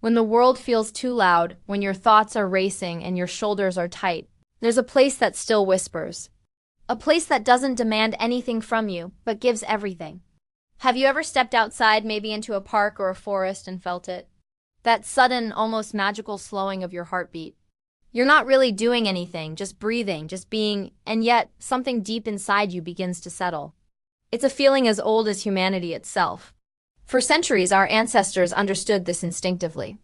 When the world feels too loud, when your thoughts are racing and your shoulders are tight, there's a place that still whispers. A place that doesn't demand anything from you, but gives everything. Have you ever stepped outside, maybe into a park or a forest, and felt it? That sudden, almost magical slowing of your heartbeat. You're not really doing anything, just breathing, just being, and yet something deep inside you begins to settle. It's a feeling as old as humanity itself. For centuries, our ancestors understood this instinctively.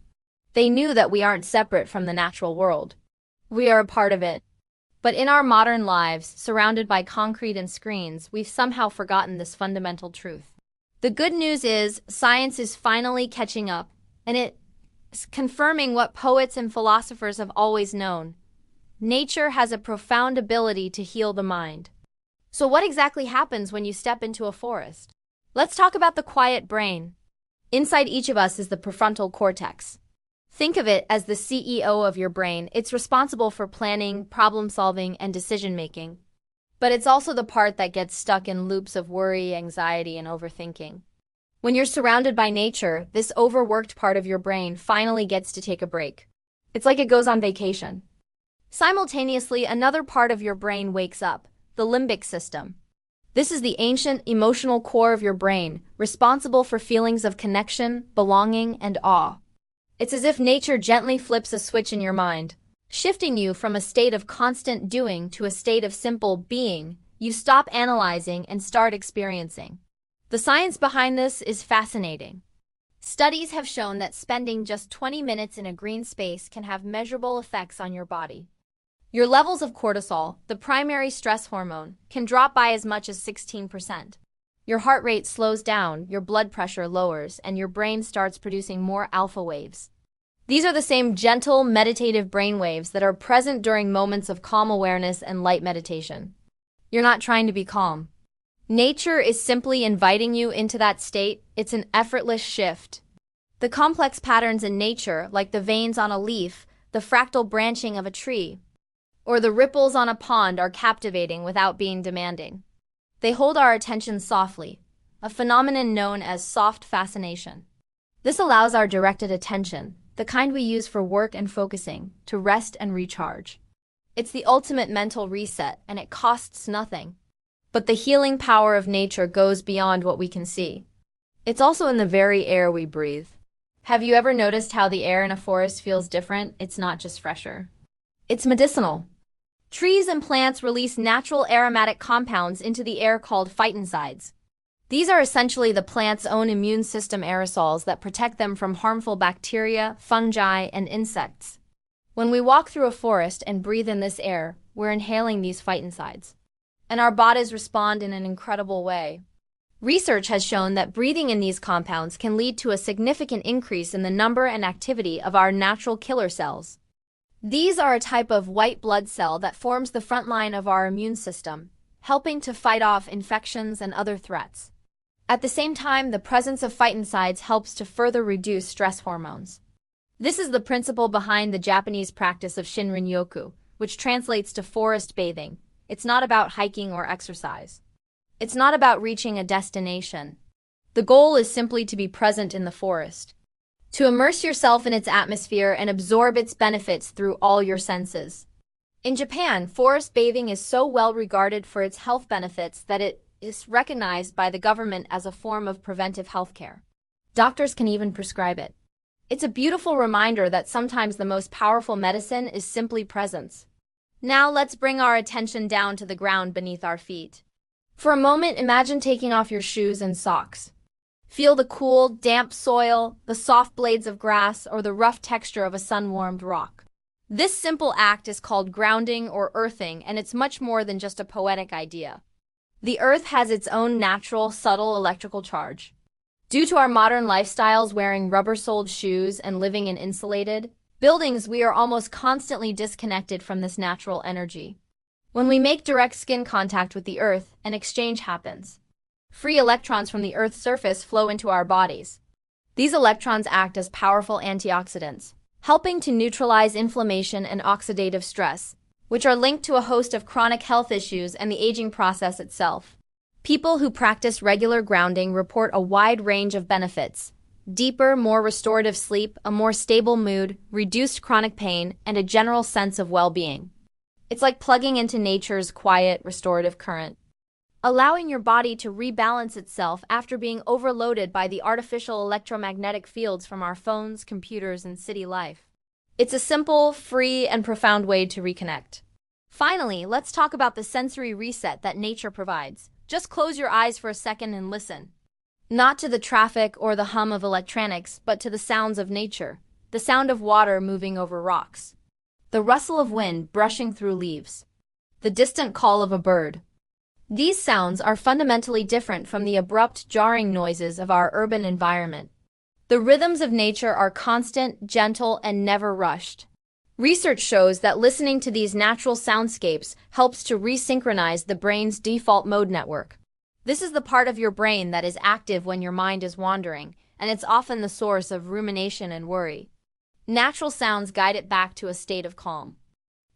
They knew that we aren't separate from the natural world. We are a part of it. But in our modern lives, surrounded by concrete and screens, we've somehow forgotten this fundamental truth. The good news is, science is finally catching up, and it's confirming what poets and philosophers have always known. Nature has a profound ability to heal the mind. So what exactly happens when you step into a forest? Let's talk about the quiet brain. Inside each of us is the prefrontal cortex. Think of it as the CEO of your brain. It's responsible for planning, problem-solving, and decision-making. But it's also the part that gets stuck in loops of worry, anxiety, and overthinking. When you're surrounded by nature, this overworked part of your brain finally gets to take a break. It's like it goes on vacation. Simultaneously, another part of your brain wakes up, the limbic system. This is the ancient, emotional core of your brain, responsible for feelings of connection, belonging, and awe. It's as if nature gently flips a switch in your mind, shifting you from a state of constant doing to a state of simple being. You stop analyzing and start experiencing. The science behind this is fascinating. Studies have shown that spending just 20 minutes in a green space can have measurable effects on your body. Your levels of cortisol, the primary stress hormone, can drop by as much as 16%. Your heart rate slows down, your blood pressure lowers, and your brain starts producing more alpha waves. These are the same gentle, meditative brain waves that are present during moments of calm awareness and light meditation. You're not trying to be calm. Nature is simply inviting you into that state. It's an effortless shift. The complex patterns in nature, like the veins on a leaf, the fractal branching of a tree, or the ripples on a pond, are captivating without being demanding. They hold our attention softly, a phenomenon known as soft fascination. This allows our directed attention, the kind we use for work and focusing, to rest and recharge. It's the ultimate mental reset, and it costs nothing. But the healing power of nature goes beyond what we can see. It's also in the very air we breathe. Have you ever noticed how the air in a forest feels different? It's not just fresher. It's medicinal. Trees and plants release natural aromatic compounds into the air called phytoncides. These are essentially the plant's own immune system aerosols that protect them from harmful bacteria, fungi, and insects. When we walk through a forest and breathe in this air, we're inhaling these phytoncides. And our bodies respond in an incredible way. Research has shown that breathing in these compounds can lead to a significant increase in the number and activity of our natural killer cells. These are a type of white blood cell that forms the front line of our immune system, helping to fight off infections and other threats. At the same time, the presence of phytoncides helps to further reduce stress hormones. This is the principle behind the Japanese practice of Shinrin-yoku, which translates to forest bathing. It's not about hiking or exercise. It's not about reaching a destination. The goal is simply to be present in the forest, to immerse yourself in its atmosphere and absorb its benefits through all your senses. In Japan, forest bathing is so well regarded for its health benefits that it is recognized by the government as a form of preventive healthcare. Doctors can even prescribe it. It's a beautiful reminder that sometimes the most powerful medicine is simply presence. Now let's bring our attention down to the ground beneath our feet. For a moment, imagine taking off your shoes and socks. Feel the cool, damp soil, the soft blades of grass, or the rough texture of a sun-warmed rock. This simple act is called grounding or earthing, and it's much more than just a poetic idea. The earth has its own natural, subtle electrical charge. Due to our modern lifestyles, wearing rubber-soled shoes and living in insulated buildings, we are almost constantly disconnected from this natural energy. When we make direct skin contact with the earth, an exchange happens. Free electrons from the Earth's surface flow into our bodies. These electrons act as powerful antioxidants, helping to neutralize inflammation and oxidative stress, which are linked to a host of chronic health issues and the aging process itself. People who practice regular grounding report a wide range of benefits. deeper, more restorative sleep, a more stable mood, reduced chronic pain, and a general sense of well-being. It's like plugging into nature's quiet, restorative current, allowing your body to rebalance itself after being overloaded by the artificial electromagnetic fields from our phones, computers, and city life. It's a simple, free, and profound way to reconnect. Finally, let's talk about the sensory reset that nature provides. Just close your eyes for a second and listen. Not to the traffic or the hum of electronics, but to the sounds of nature. The sound of water moving over rocks, the rustle of wind brushing through leaves, the distant call of a bird. These sounds are fundamentally different from the abrupt, jarring noises of our urban environment. The rhythms of nature are constant, gentle, and never rushed. Research shows that listening to these natural soundscapes helps to resynchronize the brain's default mode network. This is the part of your brain that is active when your mind is wandering, and it's often the source of rumination and worry. Natural sounds guide it back to a state of calm.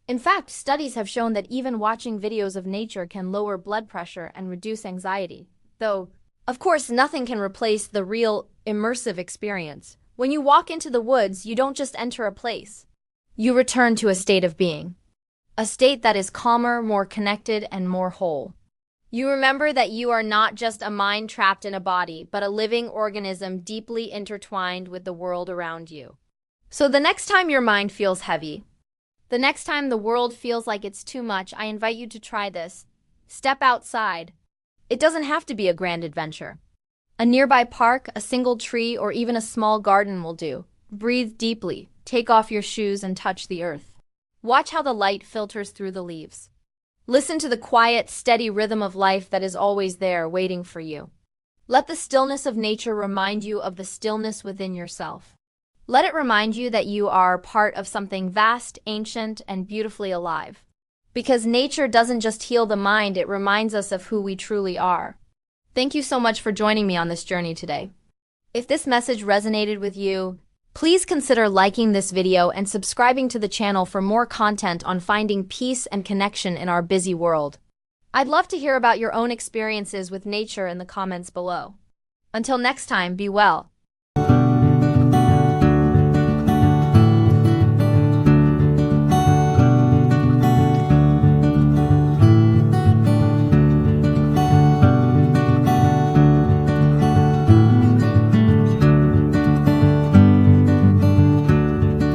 In fact, studies have shown that even watching videos of nature can lower blood pressure and reduce anxiety. Though, of course, nothing can replace the real, immersive experience. When you walk into the woods, you don't just enter a place. You return to a state of being. A state that is calmer, more connected, and more whole. You remember that you are not just a mind trapped in a body, but a living organism deeply intertwined with the world around you. So the next time your mind feels heavy, the next time the world feels like it's too much, I invite you to try this. Step outside. It doesn't have to be a grand adventure. A nearby park, a single tree, or even a small garden will do. Breathe deeply, take off your shoes, and touch the earth. Watch how the light filters through the leaves. Listen to the quiet, steady rhythm of life that is always there, waiting for you. Let the stillness of nature remind you of the stillness within yourself. Let it remind you that you are part of something vast, ancient, and beautifully alive. Because nature doesn't just heal the mind, it reminds us of who we truly are. Thank you so much for joining me on this journey today. If this message resonated with you, please consider liking this video and subscribing to the channel for more content on finding peace and connection in our busy world. I'd love to hear about your own experiences with nature in the comments below. Until next time, be well.